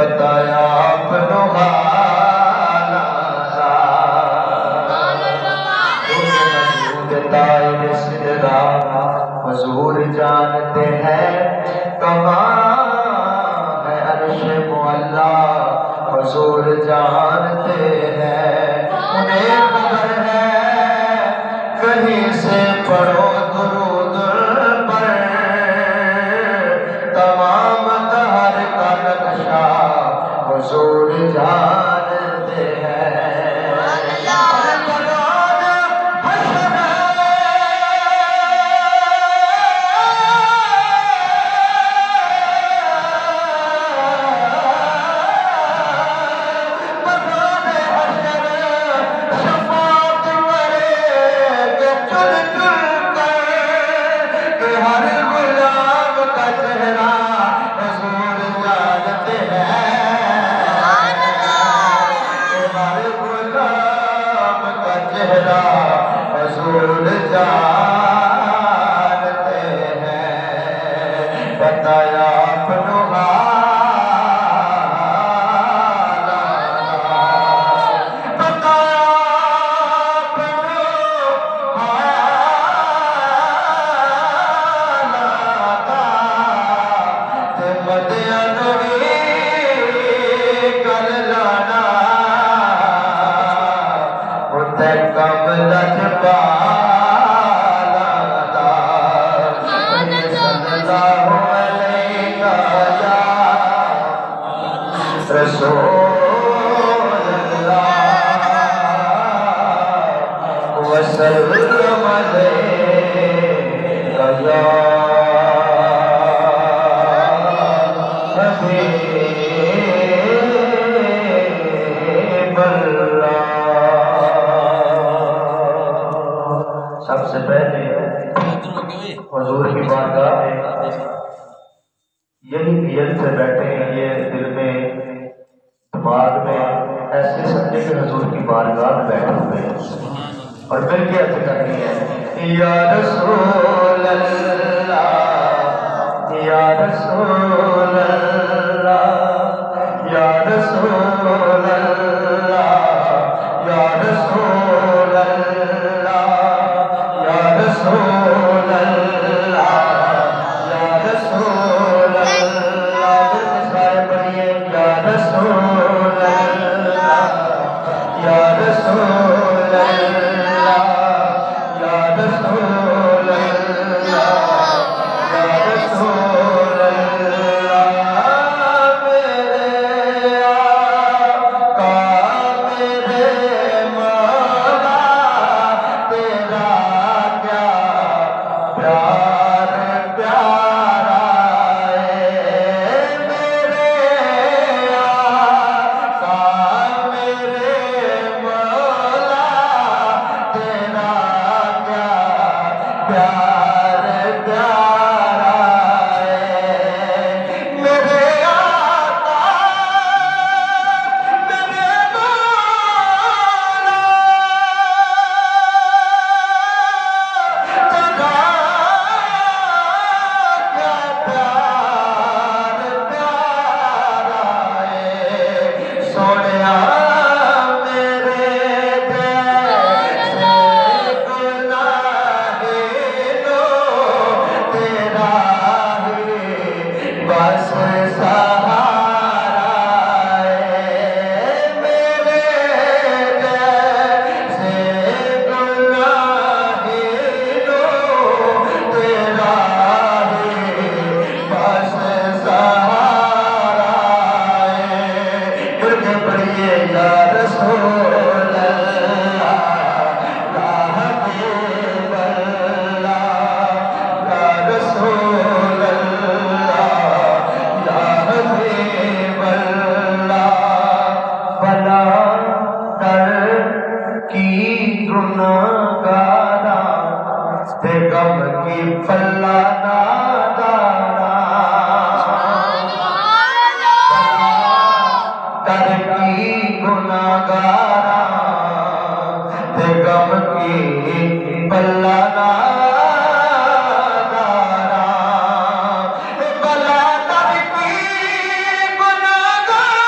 बताया अपनो हुजूर जानते हैं कहाँ है अर्श मुअल्ला, हुजूर जानते हैं उन्हें खबर है कहीं से पढ़ो दुरूद पर, तमाम दहर का नक्शा हुजूर जानते हैं। बताया अपनो सबसे पहले हुजूर की बारगाह में यही नियत से बैठे हैं, ये दिल में दिमाग में ऐसे समझे कि हुजूर की बारगाह में बैठे हुए हैं और फिर क्या करनी है, या रसूल अल्लाह, या रसूल अल्लाह, या रसूल अल्लाह, या रसूल अल्लाह, या रसूल अल्लाह, या रसूल अल्लाह, सारे पढ़िए या रसूल अल्लाह, या रसूल अल्लाह, या रसूल अल्लाह, या रसूल अल्लाह, मेरे आका मेरे मौला तेरा क्या प्यार प्यारा है, मेरे आका मेरे मौला तेरा क्या प्यार प्यारा है, मेरे आका मेरे मौला तेरा क्या प्यार प्यारा है, सोनिया मेरे जैसे गुनाहीनो तेरा ही बस सहारा है, मेरे जैसे गुनाहीनो तेरा ही बस सहारा है, करके पढ़िए या रसूल अल्लाह, या हबीब अल्लाह, या रसूल अल्लाह, या हबीब अल्लाह, भला कर की गुनाहगारा ते गम की पल्ला ना दाना, कर की गुनाहगारा ते गम की पल्ला ना दाना, भला कर की गुनाहगारा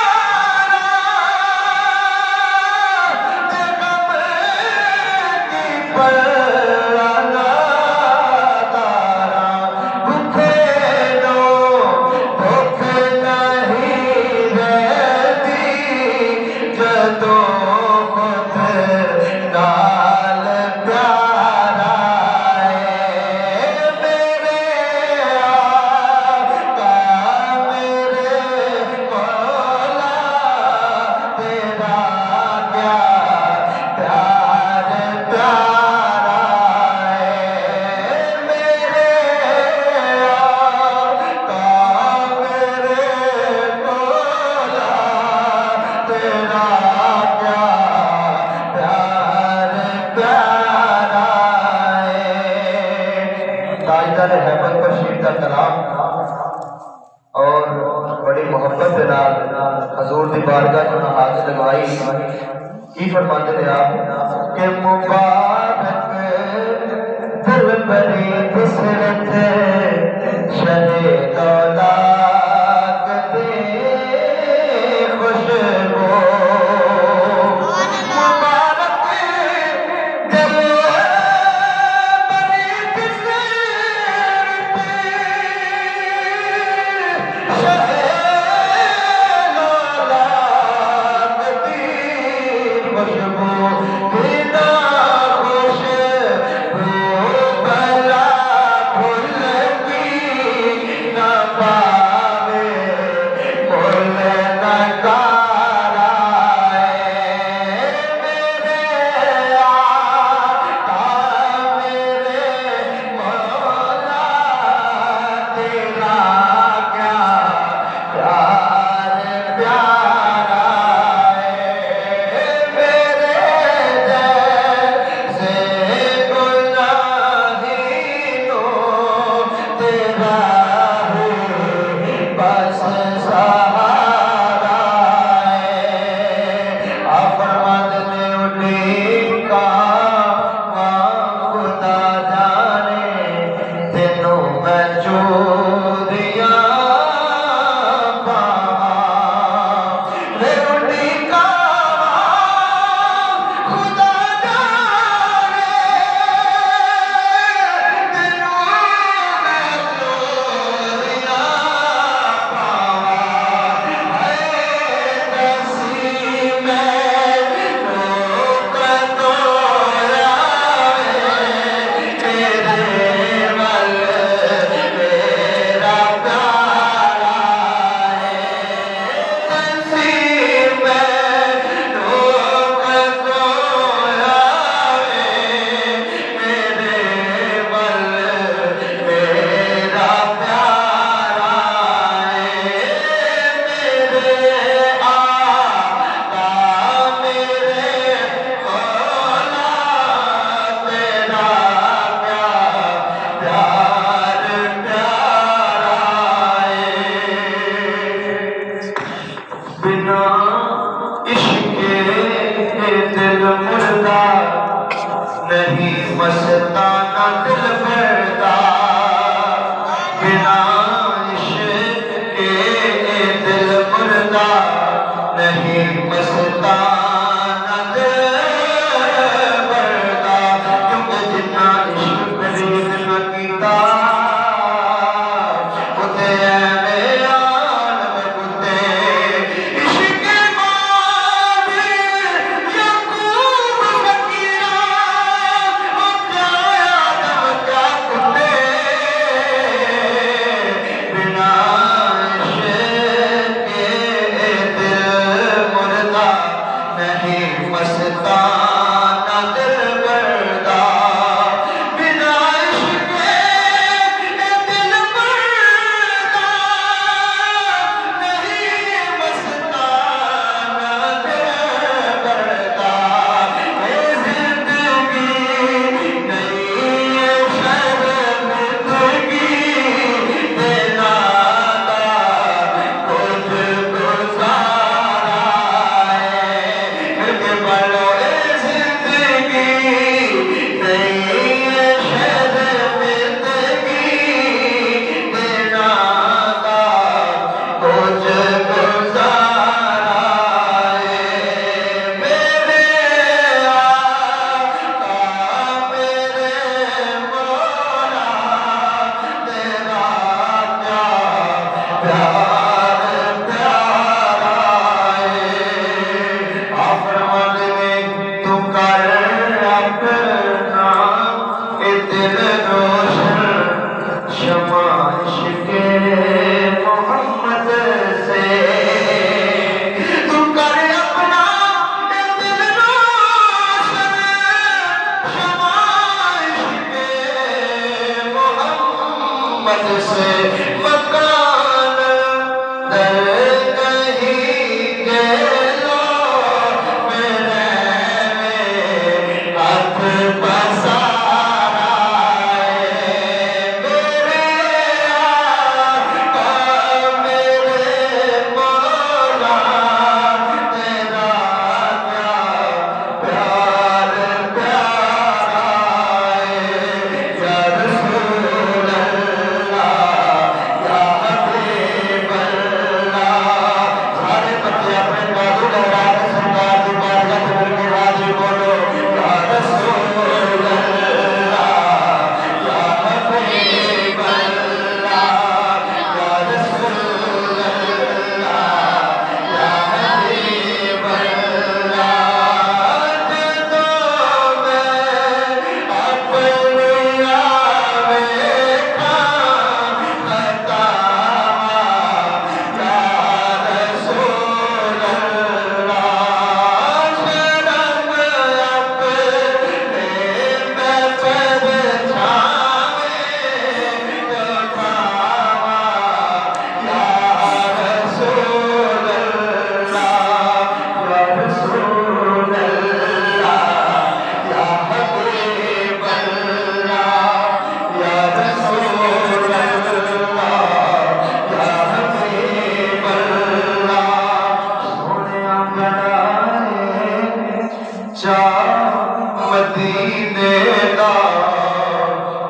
ताजदार हैबत बशीर का कलाम और बड़ी मोहब्बत के नाल हजूर की बारगाह में हाथ लगवाई की फरमाते थे आप के मुबारक दिल बरी किस्मत शहे दौलत दे खुशबू नहीं मस्ताना दिल भरता बिना इश्क के दिल मुर्दा नहीं मस्ताना दिल भरता क्योंकि जितना इश्क खरीद न कीता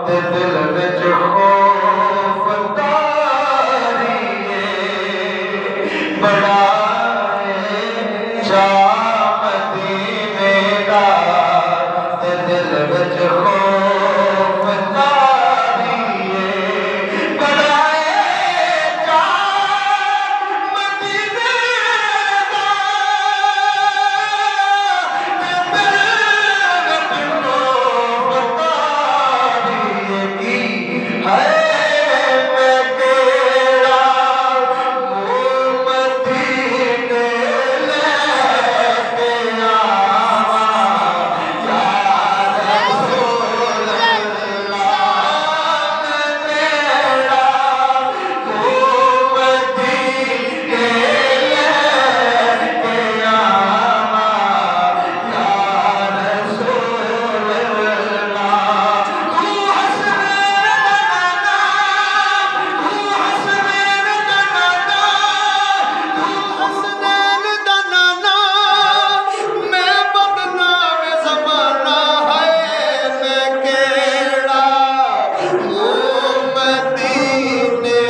ते दिल विच खौफ तारिए बड़ा चा मदीने दा ते दिल विच खौफ तारिए बड़ा चा मदीने दा ते दिल विच खौफ तारिए की है मैं तेरा मदीने लेके आवा या रसूल अल्लाह मैं तेरा मदीने लेके आवा या रसूल अल्लाह तू हसनैन दा नाना मैं बदनाम ज़माना है मैं केड़ा मदीने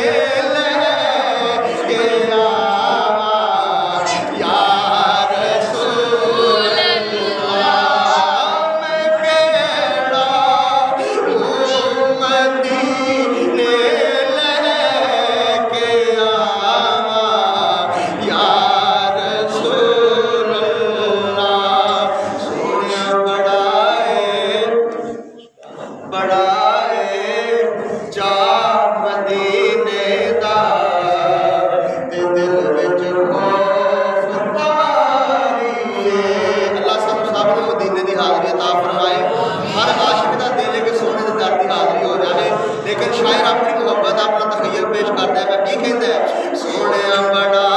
लेके आवा या रसूल अल्लाह मैं केड़ा मदीने लेके आवा या रसूल अल्लाह सोनिया बड़ा चा मदीने दा ते दिल विच खौफ तारिए अल्लाह सब नूं मदीने दी हाज़री अता फरमाए हर आशिक दा दिल के सोने दे दर दी हाज़री हो जाए लेकिन शायर अपनी मुहब्बत अपना तखय्युल पेश करदा है की कहंदा है सोनिया बड़ा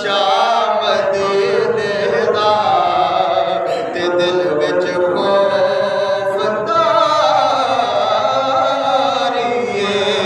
चा मदीने दा ते दिल विच खौफ तारिए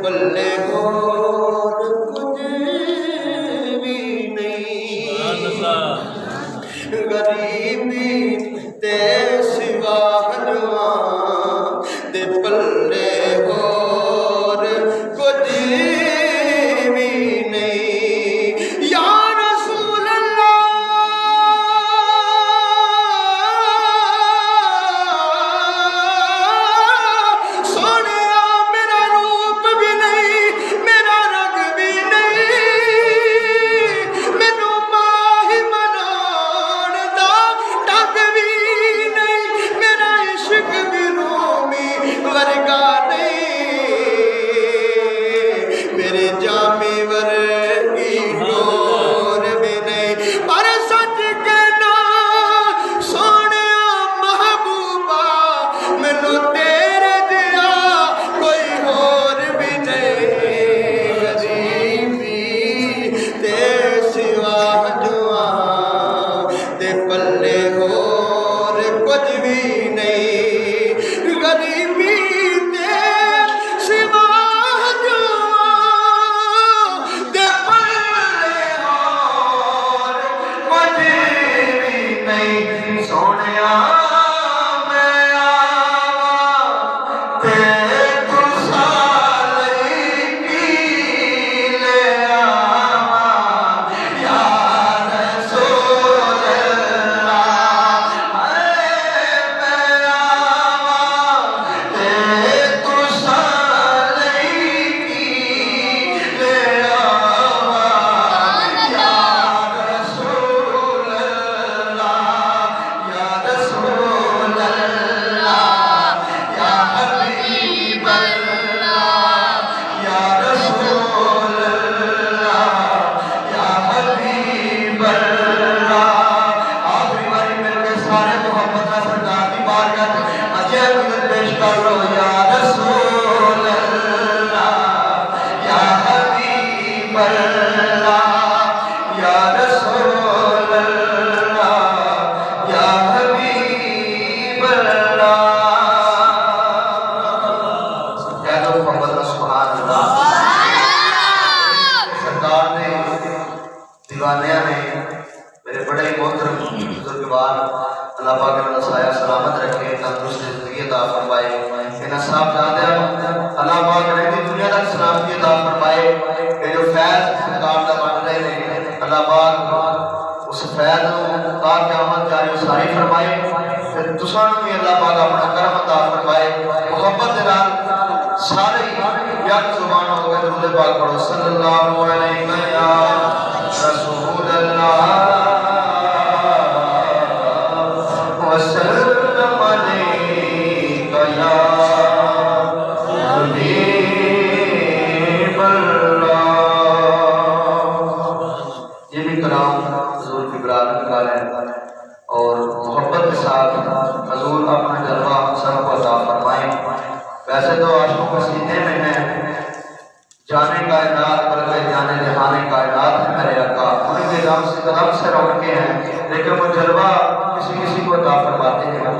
पल्ले होर कुछ भी नहीं गरीबी ते सिवा हलवा दे पल्ले होर कुछ भी नहीं या रसूल अल्लाह सोनिया मेरा रूप भी नहीं मेरा रंग भी नहीं मैनू माही मनाण दा ढंग भी नहीं मेरा इश्क भी रूमी वर्गा नहीं मेरे जामी वर्गी डोर भी नहीं पर सच कहना सोनिया महबूबा मैनू तेरे दिया कोई होर भी नहीं गरीबी ते सिवा जुआ ते पल्ले होर कुछ भी नहीं गरीबी ते सिवा जुआ ते पल्ले होर कुछ भी नहीं सोनिया मैं आवा ते तू साली की ले आवा या रसूल अल्लाह मैं आवा ते तू साली की ले आवा या रसूल अल्लाह या रसूल अल्लाह या हबीब अल्लाह या रसूल अल्लाह या हबीब अल्लाह आखिरी बारी मिलके सारे मोहब्बत का सरकार की बारगाह में अजय गुजर पेश कर लो या रसूल अल्लाह या हबीब अल्लाह या रसूल अल्लाह या हबीब अल्लाह कह दो मोहब्बत का सुभान अल्लाह सरकार ने दीवानिया ने मेरे बड़े ही मोहतरम बुजुर्गवार अल्लाह पाक ने उन्हें साया सलामत रखे तंदुरुस्त जिंदगी अता फरमाए इन्हें साहब जाते अल्लाह पाक ने भी दुनिया तक सलामती अता फरमाए ये जो फैज सरकार का बन रहे हैं अल्लाह पाक उस फैज को ताकि क़यामत जारी सारी फरमाए फिर तुसां नूं भी अल्लाह पाक अपना करम अता फरमाए मोहब्बत दे नाल सारे यक जुबान हो गए दुरूद पाक पढ़ो सल्लल्लाहु अलैहि या रसूल अल्लाह वसल्लम अलैका या हबीब अल्लाह। ये भी कलाम हुजूर की बरात का है और मोहब्बत के साथ हुजूर अपना जलवा हम सब को अता फरमाए। वैसे तो आशिकों के सीने में है जाने कायनात बल्कि जाने जहाने कायनात है मेरे आका उनके कदम से रौनके हैं लेकिन वो जलवा किसी किसी को अता फरमाते हैं।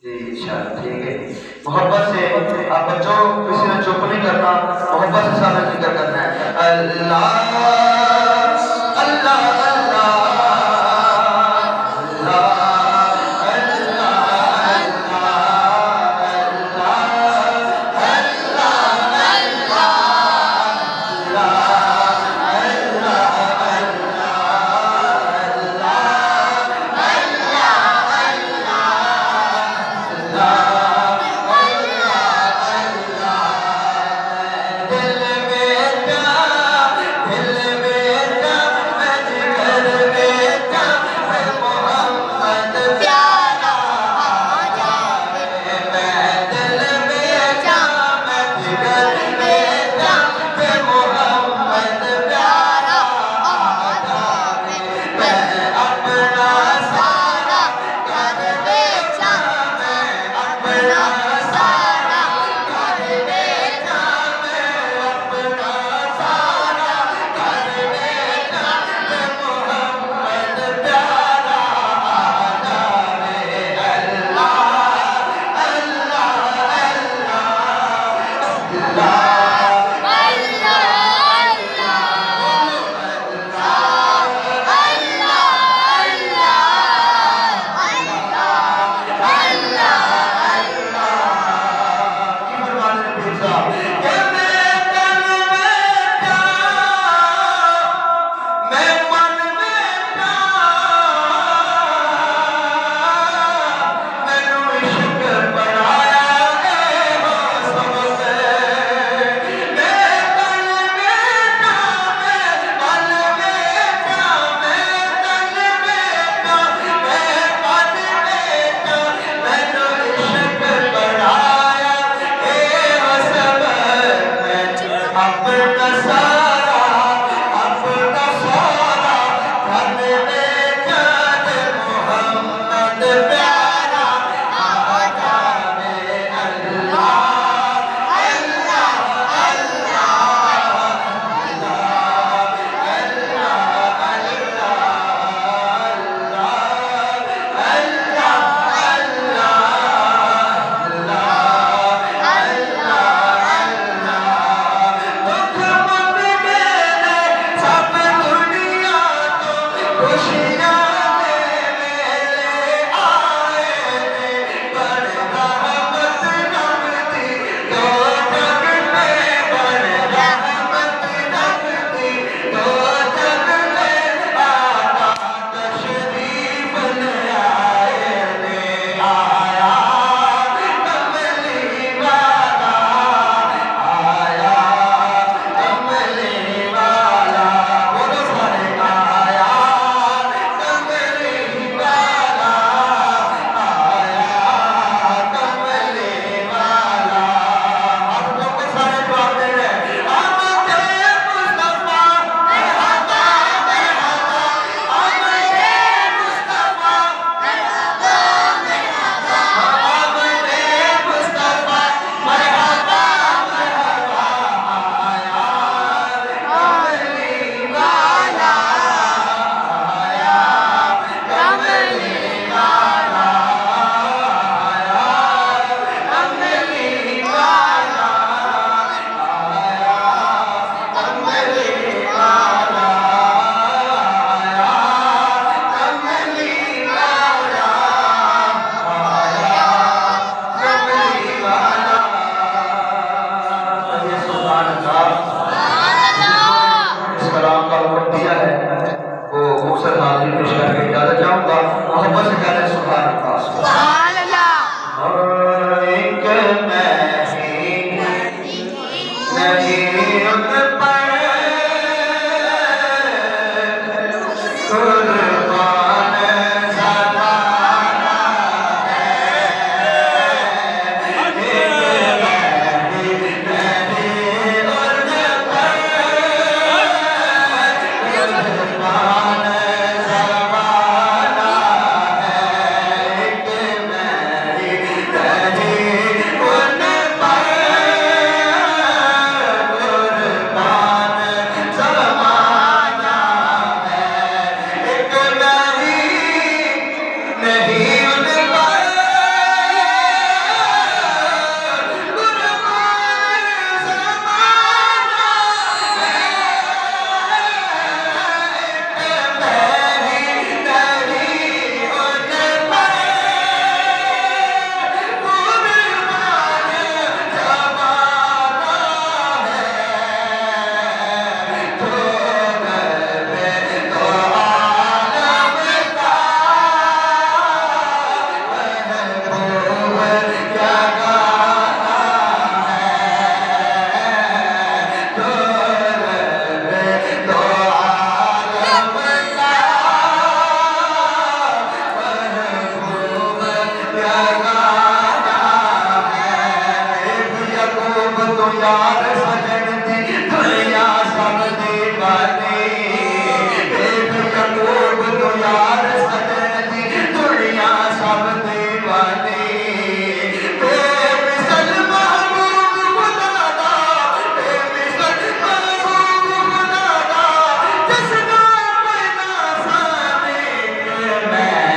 जी शायद ठीक है मोहब्बत से आप बच्चों किसी ने चुप नहीं करना मोहब्बत से सारा जिक्र करना है अल्लाह अल्लाह दिल में तो यार सजन दी दुनिया सब दीवानी यकूब तो यार सजन दी दुनिया सब दीवानी बेमिसल महबूब खुदा बेमिसल महबूब खुदा जिसका बिना सानी मैं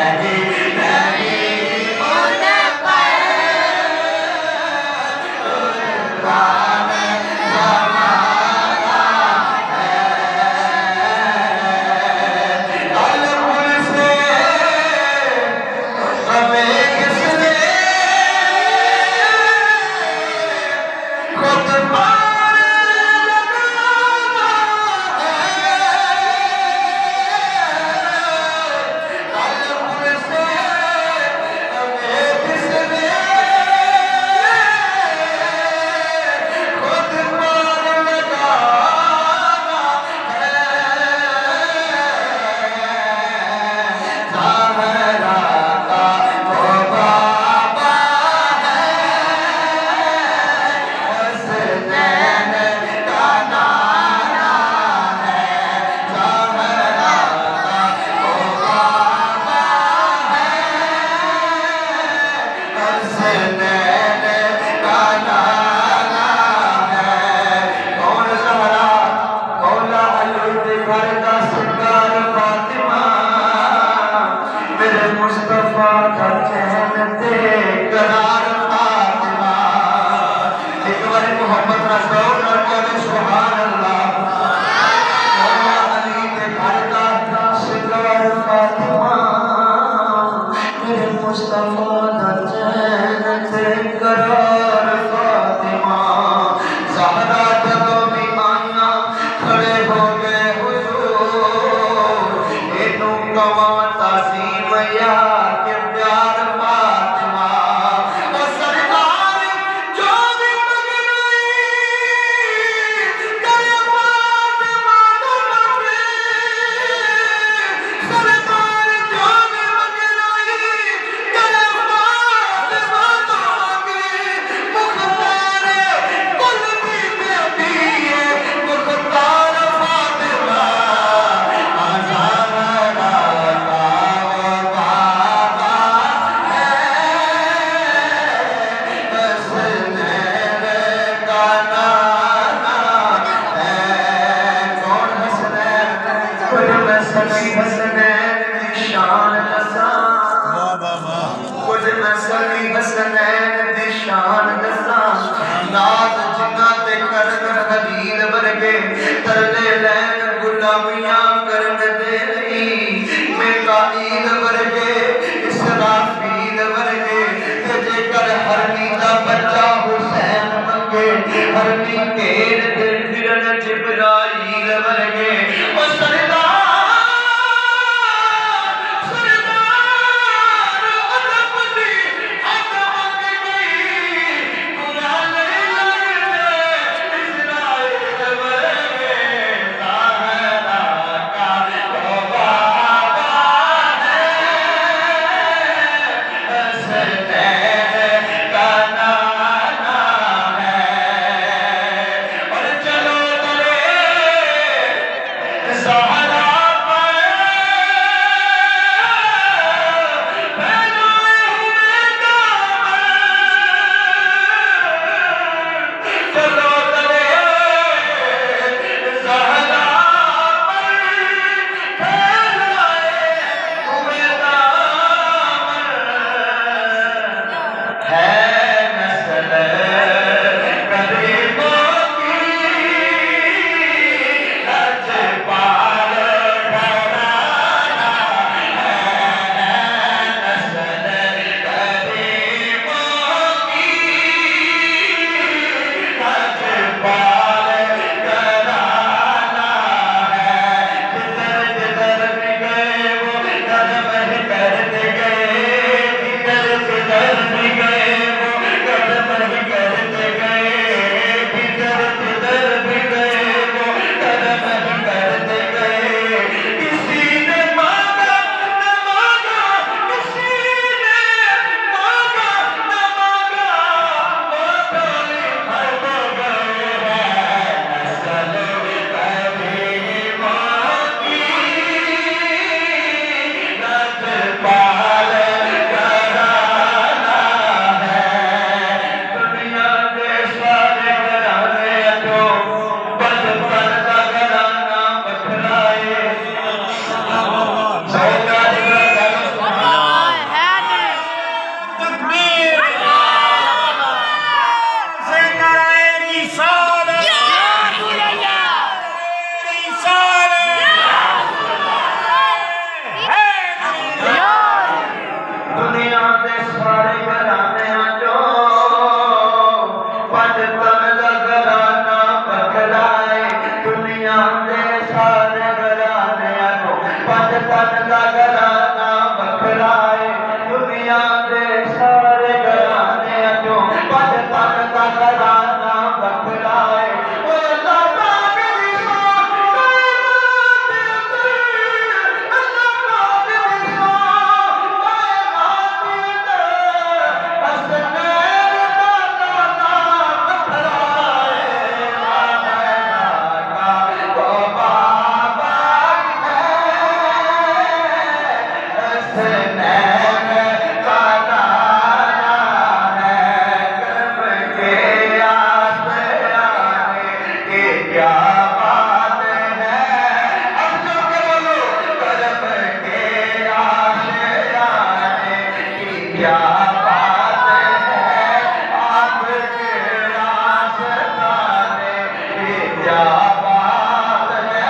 क्या बात है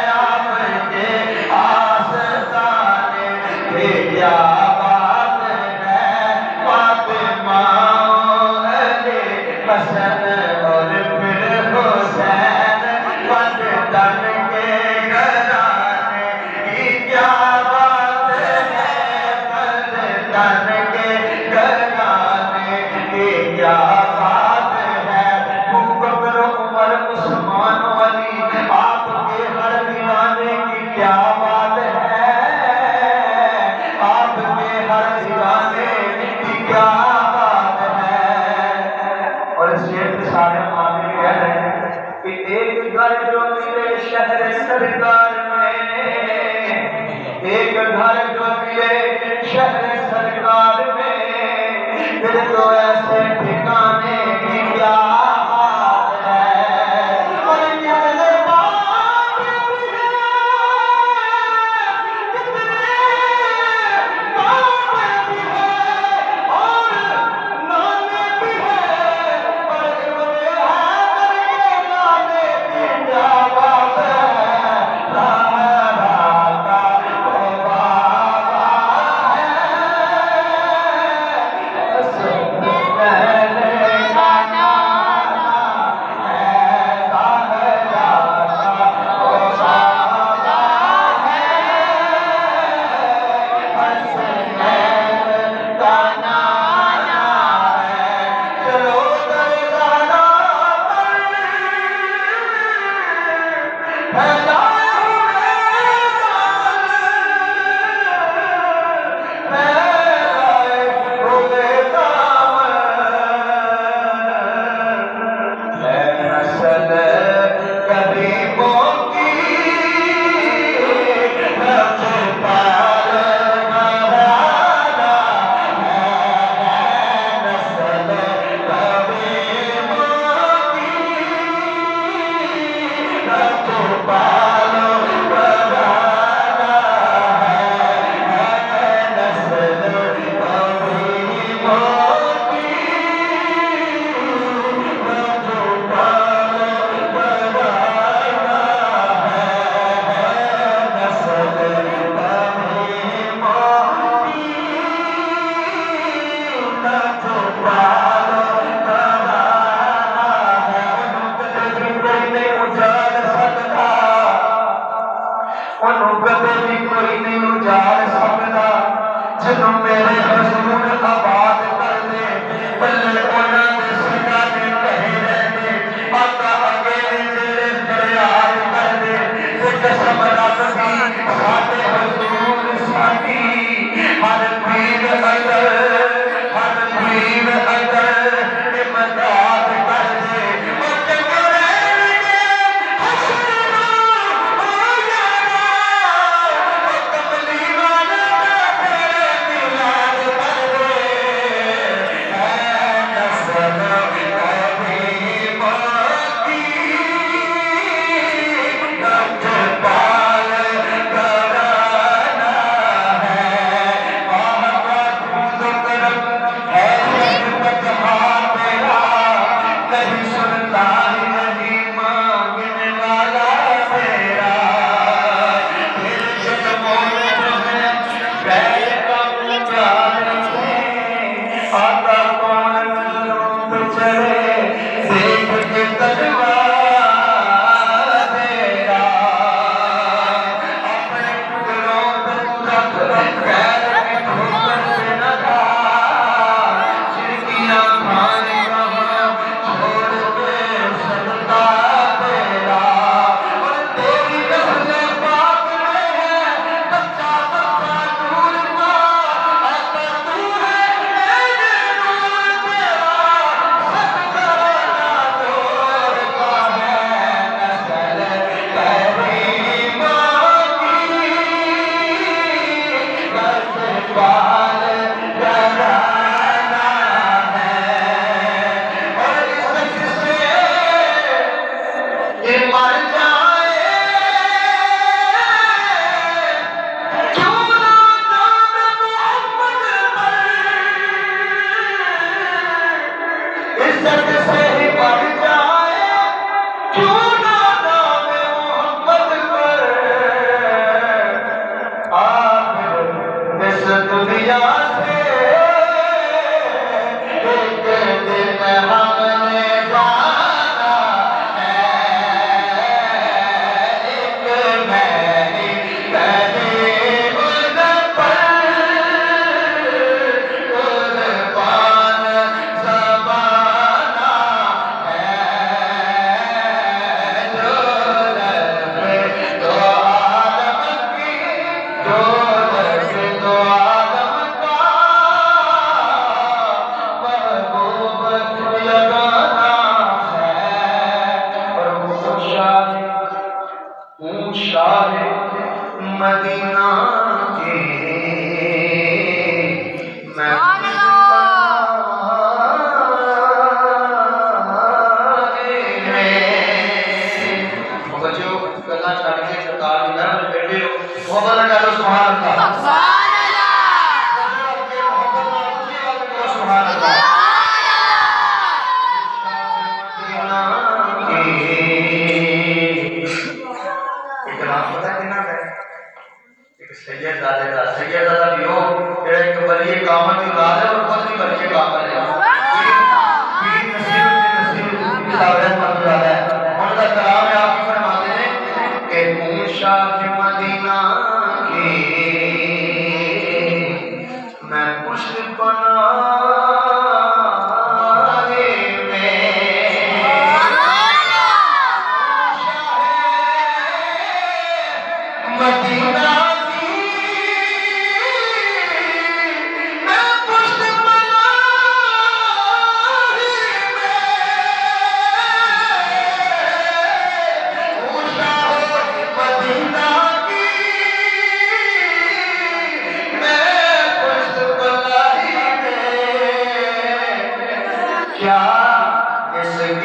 आपके आस्ताने, ये क्या बात है फातिमा अली हसन और फिर हुसैन बदन के घराने की क्या बात है बदन के घराने की क्या बात है बकर उमर उस्मान अली आपके हर दीवाने की क्या बात है आपके हर दीवाने की क्या बात है। और इस शेर के सारे मामले कह रहे हैं कि एक घर जो मिले शहर सरकार में, एक घर जो मिले शहर सरकार में, फिर तो ऐसे ठिकाने की क्या बात है। और कितने बाप भी हैं, कितने बाप भी हैं और नाने भी हैं, पर इब्ने हैदर के नाने की क्या बात है। ज़हरा का वो बाबा है, हसन है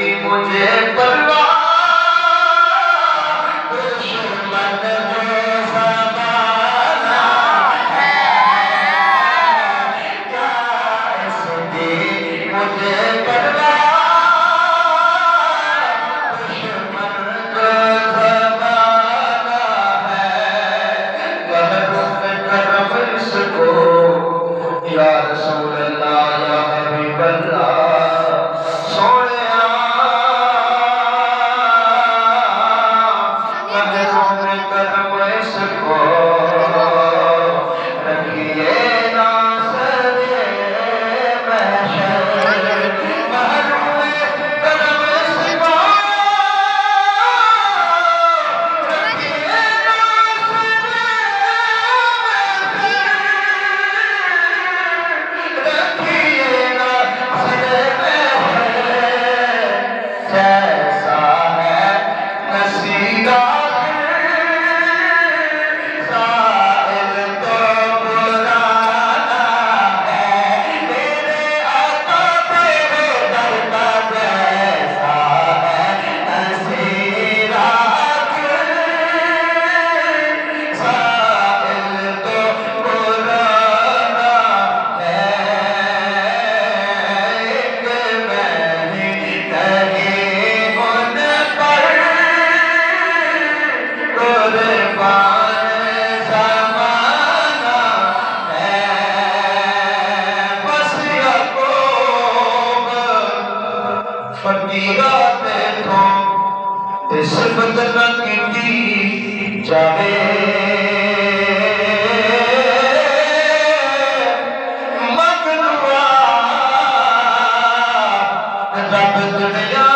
की मुझे परवाह दुश्मन में ज़माना है क्या इसकी मुझे परवाह दुश्मन में ज़माना है महरूम करम इसको या रसूल अल्लाह या हबीब अल्लाह इस बदन की जावे मगनुआ रब दुनिया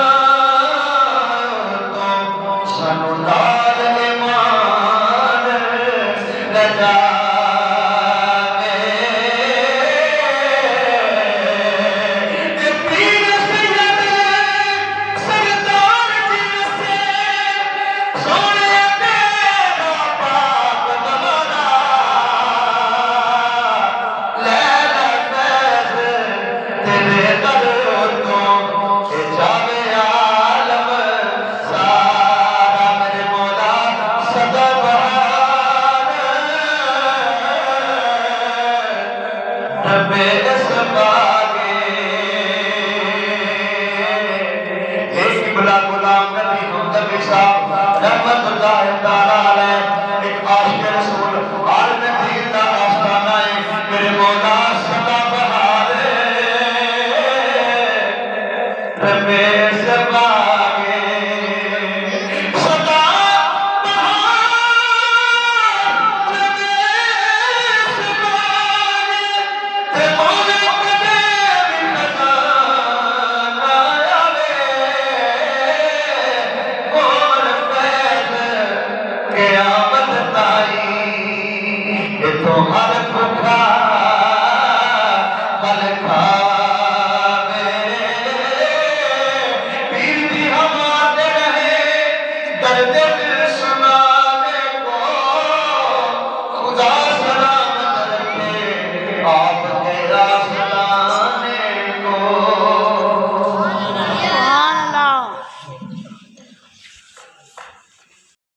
तो सानू लाल ईमान लगा गुलाम नबी मुंतबी साहब रहमतुल्लाह